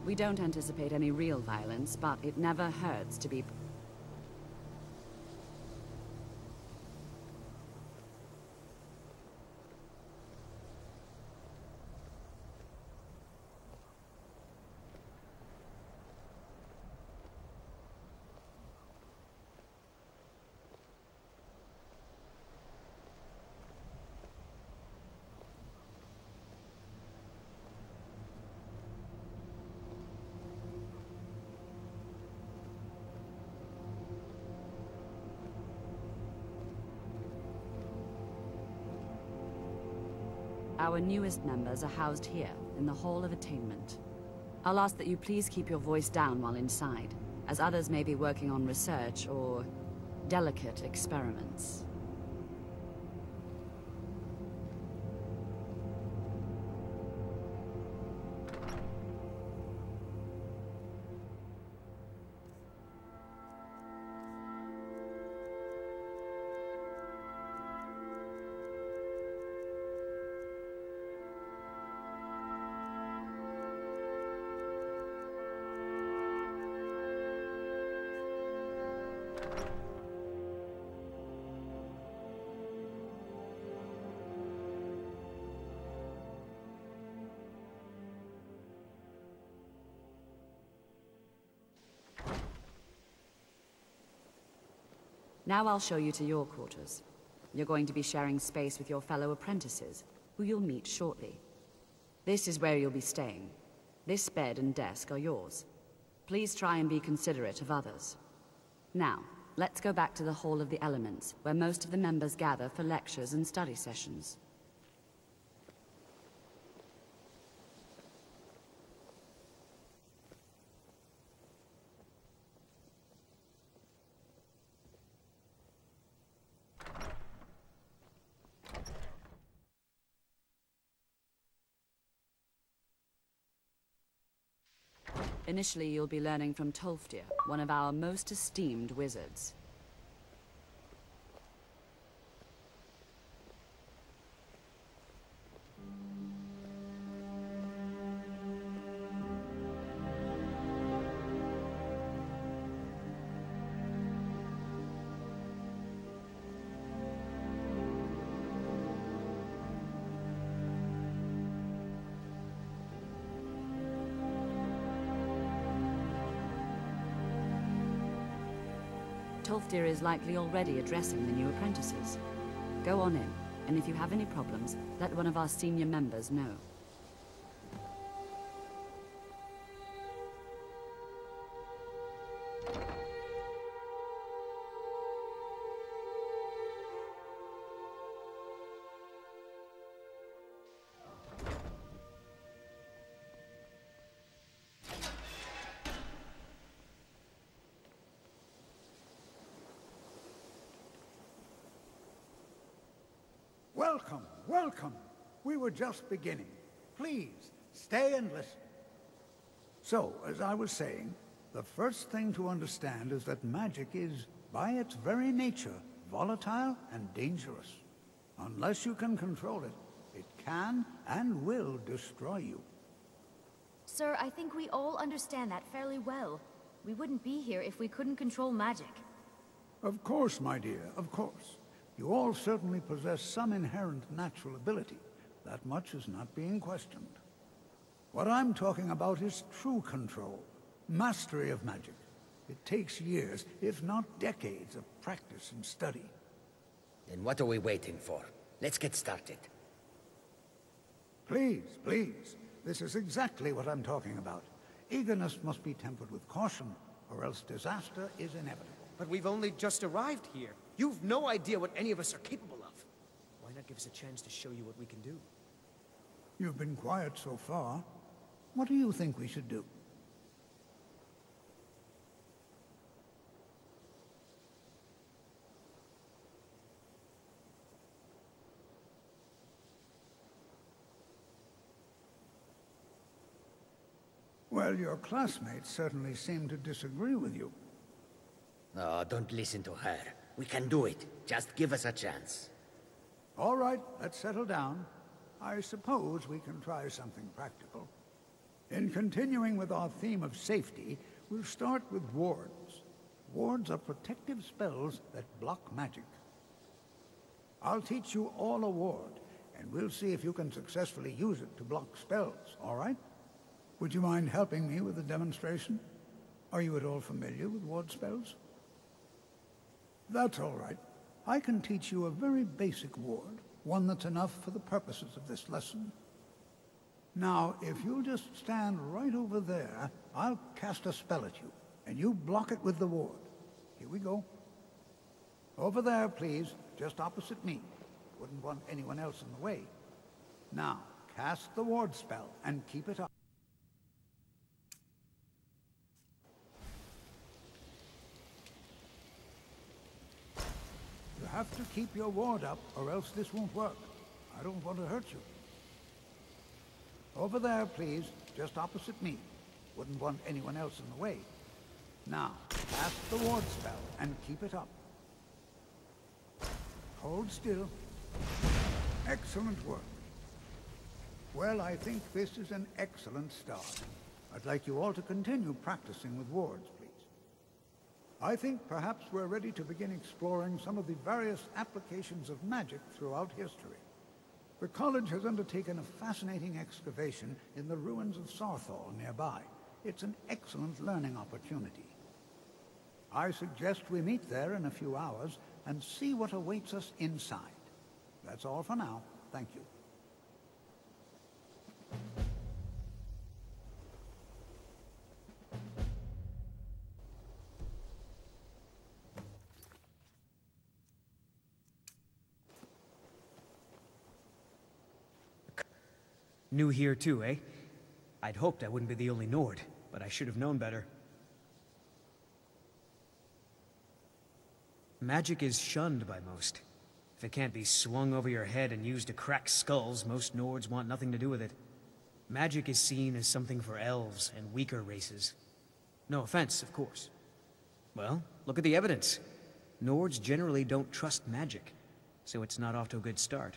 We don't anticipate any real violence, but it never hurts to be... Our newest members are housed here, in the Hall of Attainment. I'll ask that you please keep your voice down while inside, as others may be working on research or delicate experiments. Now I'll show you to your quarters. You're going to be sharing space with your fellow apprentices, who you'll meet shortly. This is where you'll be staying. This bed and desk are yours. Please try and be considerate of others. Now, let's go back to the Hall of the Elements, where most of the members gather for lectures and study sessions. Initially, you'll be learning from Tolfdir, one of our most esteemed wizards. Tolfdir is likely already addressing the new apprentices. Go on in, and if you have any problems, let one of our senior members know. Welcome, welcome. We were just beginning. Please, stay and listen. So, as I was saying, the first thing to understand is that magic is, by its very nature, volatile and dangerous. Unless you can control it, it can and will destroy you. Sir, I think we all understand that fairly well. We wouldn't be here if we couldn't control magic. Of course, my dear, of course. You all certainly possess some inherent natural ability. That much is not being questioned. What I'm talking about is true control, mastery of magic. It takes years, if not decades, of practice and study. Then what are we waiting for? Let's get started. Please, please. This is exactly what I'm talking about. Eagerness must be tempered with caution, or else disaster is inevitable. But we've only just arrived here. You've no idea what any of us are capable of. Why not give us a chance to show you what we can do? You've been quiet so far. What do you think we should do? Well, your classmates certainly seem to disagree with you. Oh, don't listen to her. We can do it. Just give us a chance. All right, let's settle down. I suppose we can try something practical. In continuing with our theme of safety, we'll start with wards. Wards are protective spells that block magic. I'll teach you all a ward, and we'll see if you can successfully use it to block spells, all right? Would you mind helping me with the demonstration? Are you at all familiar with ward spells? That's all right. I can teach you a very basic ward, one that's enough for the purposes of this lesson. Now, if you'll just stand right over there, I'll cast a spell at you, and you block it with the ward. Here we go. Over there, please, just opposite me. Wouldn't want anyone else in the way. Now, cast the ward spell, and keep it up. You have to keep your ward up, or else this won't work. I don't want to hurt you. Over there, please, just opposite me. Wouldn't want anyone else in the way. Now, cast the ward spell, and keep it up. Hold still. Excellent work. Well, I think this is an excellent start. I'd like you all to continue practicing with wards, please. I think perhaps we're ready to begin exploring some of the various applications of magic throughout history. The college has undertaken a fascinating excavation in the ruins of Sarthal nearby. It's an excellent learning opportunity. I suggest we meet there in a few hours and see what awaits us inside. That's all for now. Thank you. New here too, eh? I'd hoped I wouldn't be the only Nord, but I should have known better. Magic is shunned by most. If it can't be swung over your head and used to crack skulls, most Nords want nothing to do with it. Magic is seen as something for elves and weaker races. No offense, of course. Well, look at the evidence. Nords generally don't trust magic, so it's not off to a good start.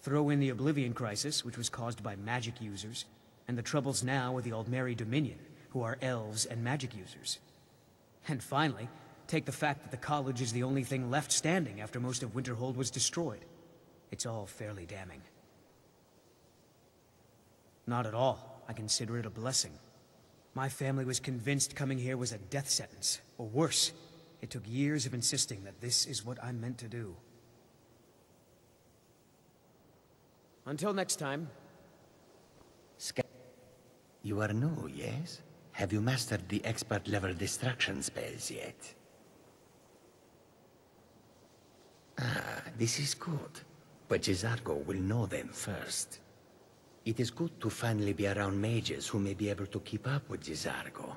Throw in the Oblivion crisis, which was caused by magic users, and the troubles now with the Aldmeri Dominion, who are elves and magic users. And finally, take the fact that the college is the only thing left standing after most of Winterhold was destroyed. It's all fairly damning. Not at all. I consider it a blessing. My family was convinced coming here was a death sentence, or worse. It took years of insisting that this is what I'm meant to do. Until next time. You are new, yes? Have you mastered the expert-level distraction spells yet? Ah, this is good. But J'zargo will know them first. It is good to finally be around mages who may be able to keep up with J'zargo.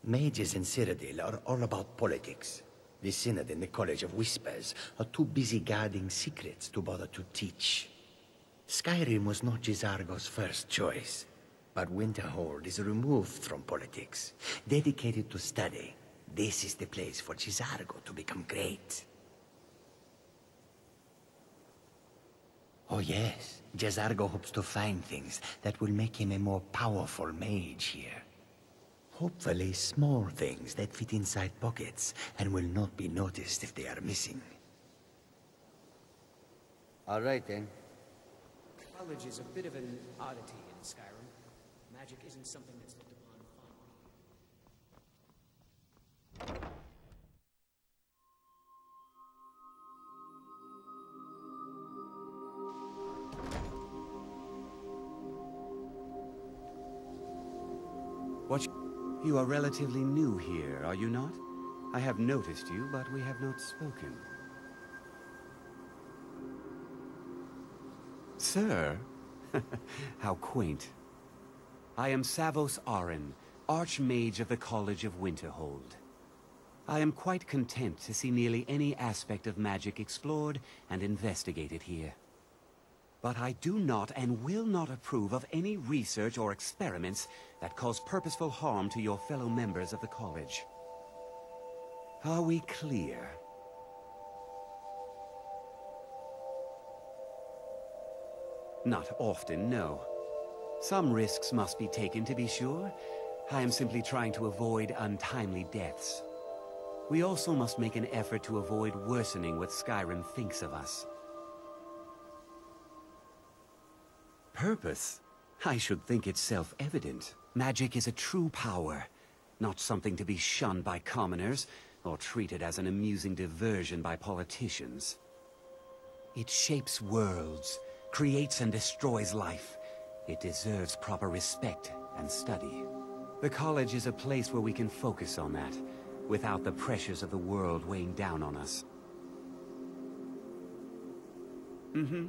Mages in Cyrodiil are all about politics. The Synod and the College of Whispers are too busy guarding secrets to bother to teach. Skyrim was not J'zargo's first choice, but Winterhold is removed from politics, dedicated to study. This is the place for J'zargo to become great. Oh yes, J'zargo hopes to find things that will make him a more powerful mage here. Hopefully small things that fit inside pockets and will not be noticed if they are missing. All right then. College is a bit of an oddity in Skyrim. Magic isn't something that's looked upon fondly. What? You are relatively new here, are you not? I have noticed you, but we have not spoken. Sir? How quaint. I am Savos Arin, Archmage of the College of Winterhold. I am quite content to see nearly any aspect of magic explored and investigated here. But I do not and will not approve of any research or experiments that cause purposeful harm to your fellow members of the college. Are we clear? Not often, no. Some risks must be taken, to be sure. I am simply trying to avoid untimely deaths. We also must make an effort to avoid worsening what Skyrim thinks of us. Purpose? I should think it's self-evident. Magic is a true power, not something to be shunned by commoners, or treated as an amusing diversion by politicians. It shapes worlds, creates and destroys life. It deserves proper respect and study. The college is a place where we can focus on that, without the pressures of the world weighing down on us. Mm-hmm.